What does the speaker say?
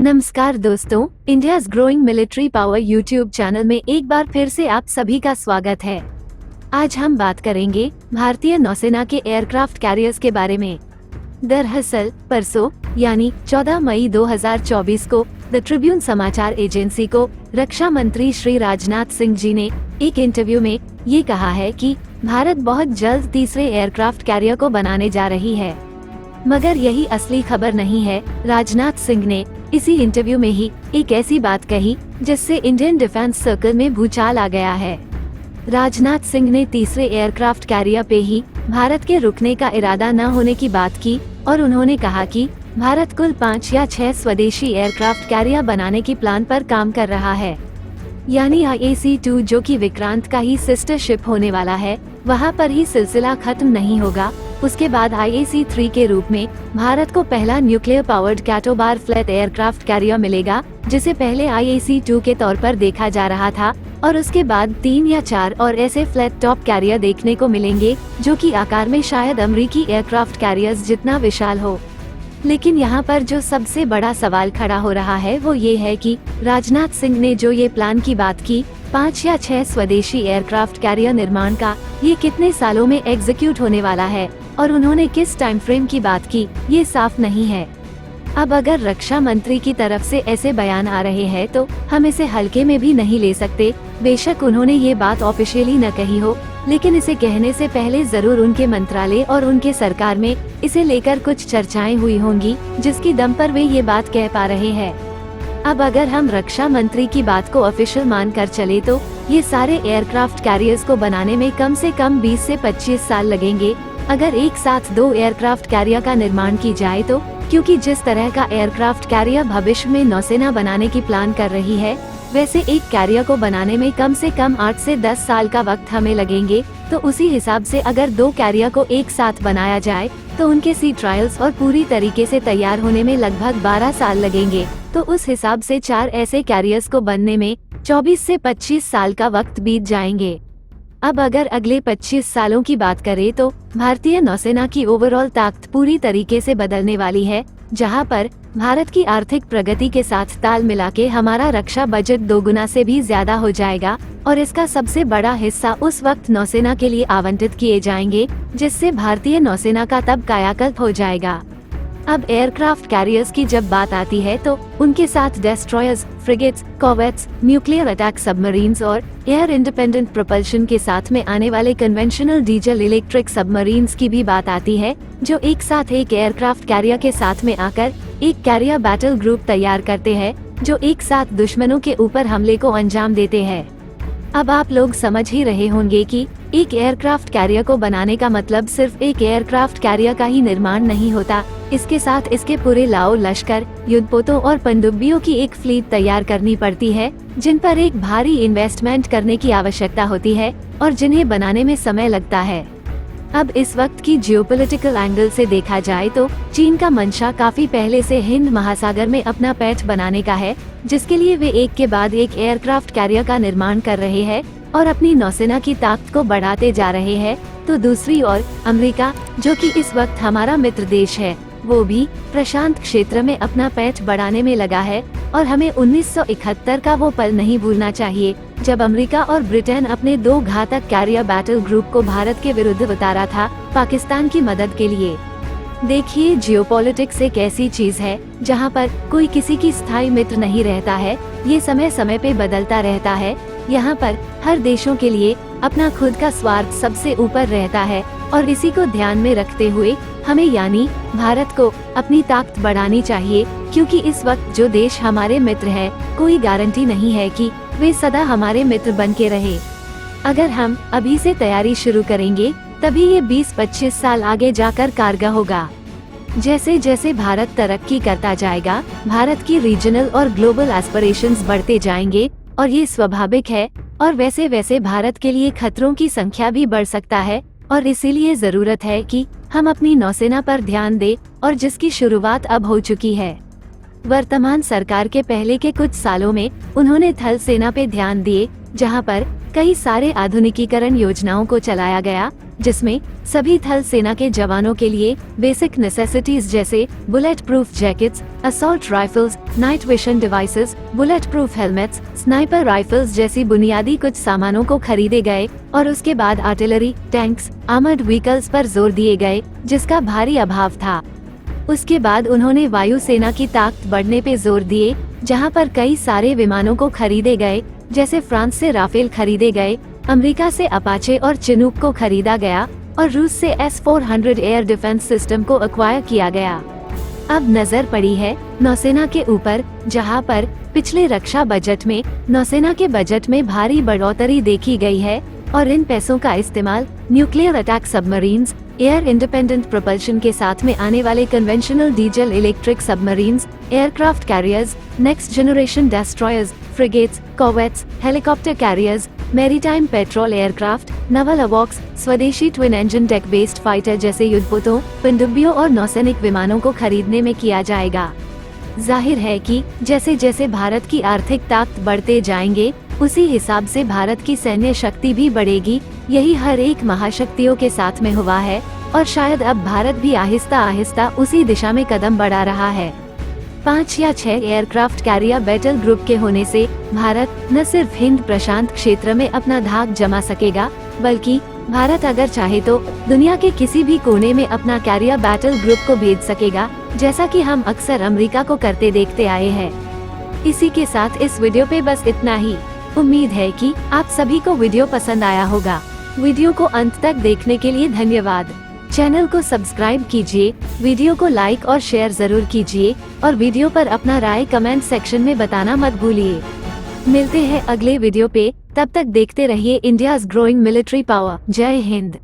नमस्कार दोस्तों, India's growing military power YouTube channel में एक बार फिर से आप सभी का स्वागत है। आज हम बात करेंगे भारतीय नौसेना के एयरक्राफ्ट कैरियर्स के बारे में। दरअसल परसों यानी 14 मई 2024 को द ट्रिब्यून समाचार एजेंसी को रक्षा मंत्री श्री राजनाथ सिंह जी ने एक इंटरव्यू में ये कहा है कि भारत बहुत जल्द तीसरे एयरक्राफ्ट कैरियर को बनाने जा रही है। मगर यही असली खबर नहीं है। राजनाथ सिंह ने इसी इंटरव्यू में ही एक ऐसी बात कही जिससे इंडियन डिफेंस सर्कल में भूचाल आ गया है। राजनाथ सिंह ने तीसरे एयरक्राफ्ट कैरियर पे ही भारत के रुकने का इरादा न होने की बात की और उन्होंने कहा कि भारत कुल 5 या 6 स्वदेशी एयरक्राफ्ट कैरियर बनाने की प्लान पर काम कर रहा है। यानी IAC-2 जो कि विक्रांत का ही सिस्टर शिप होने वाला है, वहाँ पर ही सिलसिला खत्म नहीं होगा। उसके बाद IAC-3 के रूप में भारत को पहला nuclear powered CATOBAR flat aircraft carrier मिलेगा, जिसे पहले IAC-2 के तौर पर देखा जा रहा था, और उसके बाद 3 या 4 और ऐसे फ्लैट टॉप कैरियर देखने को मिलेंगे जो कि आकार में शायद अमेरिकी एयरक्राफ्ट कैरियर्स जितना विशाल हो। लेकिन यहाँ पर जो सबसे बड़ा सवाल खड़ा हो रहा है वो ये है कि राजनाथ सिंह ने जो ये प्लान की बात की 5 या 6 स्वदेशी एयरक्राफ्ट कैरियर निर्माण का, ये कितने सालों में एग्जीक्यूट होने वाला है और उन्होंने किस टाइम फ्रेम की बात की, ये साफ नहीं है। अब अगर रक्षा मंत्री की तरफ से ऐसे बयान आ रहे हैं तो हम इसे हल्के में भी नहीं ले सकते। बेशक उन्होंने ये बात ऑफिशियली न कही हो, लेकिन इसे कहने से पहले जरूर उनके मंत्रालय और उनके सरकार में इसे लेकर कुछ चर्चाएं हुई होंगी, जिसकी दम पर वे ये बात कह पा रहे हैं। अब अगर हम रक्षा मंत्री की बात को ऑफिशियल मान कर चले तो ये सारे एयरक्राफ्ट कैरियर्स को बनाने में कम से कम 20 से 25 साल लगेंगे, अगर एक साथ 2 एयरक्राफ्ट कैरियर का निर्माण की जाए तो। क्योंकि जिस तरह का एयरक्राफ्ट कैरियर भविष्य में नौसेना बनाने की प्लान कर रही है, वैसे एक कैरियर को बनाने में कम से कम 8 से 10 साल का वक्त हमें लगेंगे। तो उसी हिसाब से अगर 2 कैरियर को एक साथ बनाया जाए तो उनके सी ट्रायल्स और पूरी तरीके से तैयार होने में लगभग 12 साल लगेंगे। तो उस हिसाब से 4 ऐसे कैरियर्स को बनने में 24 से 25 साल का वक्त बीत जाएंगे। अब अगर अगले 25 सालों की बात करें तो भारतीय नौसेना की ओवरऑल ताकत पूरी तरीके से बदलने वाली है, जहां पर भारत की आर्थिक प्रगति के साथ ताल मिला के हमारा रक्षा बजट 2 गुना से भी ज्यादा हो जाएगा और इसका सबसे बड़ा हिस्सा उस वक्त नौसेना के लिए आवंटित किए जाएंगे, जिससे भारतीय नौसेना का तब कायाकल्प हो जाएगा। अब एयरक्राफ्ट कैरियर्स की जब बात आती है तो उनके साथ destroyers, frigates, corvettes, nuclear attack submarines और एयर इंडिपेंडेंट प्रोपल्शन के साथ में आने वाले कन्वेंशनल डीजल इलेक्ट्रिक सबमरीन्स की भी बात आती है, जो एक साथ एक एयरक्राफ्ट कैरियर के साथ में आकर एक कैरियर बैटल ग्रुप तैयार करते हैं, जो एक साथ दुश्मनों के ऊपर हमले को अंजाम देते हैं। अब आप लोग समझ ही रहे होंगे कि एक एयरक्राफ्ट कैरियर को बनाने का मतलब सिर्फ एक एयरक्राफ्ट कैरियर का ही निर्माण नहीं होता। इसके साथ इसके पूरे लाओ लश्कर, युद्धपोतों और पनडुब्बियों की एक फ्लीट तैयार करनी पड़ती है, जिन पर एक भारी इन्वेस्टमेंट करने की आवश्यकता होती है और जिन्हें बनाने में समय लगता है। अब इस वक्त की जियोपॉलिटिकल एंगल से देखा जाए तो चीन का मंशा काफी पहले से हिंद महासागर में अपना पैठ बनाने का है, जिसके लिए वे एक के बाद एक एयरक्राफ्ट कैरियर का निर्माण कर रहे हैं और अपनी नौसेना की ताकत को बढ़ाते जा रहे हैं। तो दूसरी ओर अमेरिका, जो कि इस वक्त हमारा मित्र देश है, वो भी प्रशांत क्षेत्र में अपना पैठ बढ़ाने में लगा है और हमें 1971 का वो पल नहीं भूलना चाहिए, जब अमेरिका और ब्रिटेन अपने 2 घातक कैरियर बैटल ग्रुप को भारत के विरुद्ध उतारा था, पाकिस्तान की मदद के लिए। देखिए, जियोपॉलिटिक्स एक ऐसी चीज है जहां पर कोई किसी की स्थायी मित्र नहीं रहता है, ये समय समय पे बदलता रहता है। यहाँ पर हर देशों के लिए अपना खुद का स्वार्थ सबसे ऊपर रहता है और इसी को ध्यान में रखते हुए हमें यानी भारत को अपनी ताकत बढ़ानी चाहिए, क्योंकि इस वक्त जो देश हमारे मित्र है, कोई गारंटी नहीं है कि वे सदा हमारे मित्र बन के रहे। अगर हम अभी से तैयारी शुरू करेंगे तभी ये 20-25 साल आगे जाकर कारगर होगा। जैसे जैसे भारत तरक्की करता जाएगा, भारत की रीजनल और ग्लोबल एस्पिरेशंस बढ़ते जाएंगे और ये स्वाभाविक है, और वैसे वैसे भारत के लिए खतरों की संख्या भी बढ़ सकता है और इसीलिए जरूरत है कि हम अपनी नौसेना पर ध्यान दें, और जिसकी शुरुआत अब हो चुकी है। वर्तमान सरकार के पहले के कुछ सालों में उन्होंने थल सेना पे ध्यान दिए, जहां पर कई सारे आधुनिकीकरण योजनाओं को चलाया गया जिसमें सभी थल सेना के जवानों के लिए बेसिक नेसेसिटीज जैसे bullet proof jackets, assault rifles, night vision devices, bullet proof helmets, sniper rifles जैसी बुनियादी कुछ सामानों को खरीदे गए और उसके बाद आर्टिलरी, टैंक्स, आर्मर्ड व्हीकल्स पर जोर दिए गए, जिसका भारी अभाव था। उसके बाद उन्होंने वायुसेना की ताकत बढ़ने पे जोर दिए, जहां पर कई सारे विमानों को खरीदे गए, जैसे फ्रांस से राफेल खरीदे गए, अमेरिका से अपाचे और चिनूक को खरीदा गया और रूस से S-400 एयर डिफेंस सिस्टम को एक्वायर किया गया। अब नजर पड़ी है नौसेना के ऊपर, जहां पर पिछले रक्षा बजट में नौसेना के बजट में भारी बढ़ोतरी देखी गई है और इन पैसों का इस्तेमाल nuclear attack submarines, air independent propulsion के साथ में आने वाले conventional diesel electric submarines, aircraft carriers, next generation destroyers, frigates, corvettes, helicopter carriers, maritime patrol aircraft, naval अवॉक्स, स्वदेशी twin engine deck based fighter जैसे युद्धपोतों, पनडुब्बियों और नौसैनिक विमानों को खरीदने में किया जाएगा। जाहिर है कि जैसे जैसे भारत की आर्थिक ताकत बढ़ते जाएंगे, उसी हिसाब से भारत की सैन्य शक्ति भी बढ़ेगी। यही हर एक महाशक्तियों के साथ में हुआ है और शायद अब भारत भी आहिस्ता आहिस्ता उसी दिशा में कदम बढ़ा रहा है। 5 या 6 एयरक्राफ्ट कैरियर बैटल ग्रुप के होने से भारत न सिर्फ हिंद प्रशांत क्षेत्र में अपना धाक जमा सकेगा, बल्कि भारत अगर चाहे तो दुनिया के किसी भी कोने में अपना कैरियर बैटल ग्रुप को भेज सकेगा, जैसा कि हम अक्सर अमेरिका को करते देखते आए हैं। इसी के साथ इस वीडियो पे बस इतना ही। उम्मीद है कि आप सभी को वीडियो पसंद आया होगा। वीडियो को अंत तक देखने के लिए धन्यवाद। चैनल को सब्सक्राइब कीजिए, वीडियो को लाइक और शेयर जरूर कीजिए और वीडियो पर अपना राय कमेंट सेक्शन में बताना मत भूलिए। मिलते हैं अगले वीडियो पे, तब तक देखते रहिए इंडियाज ग्रोइंग मिलिट्री पावर। जय हिंद।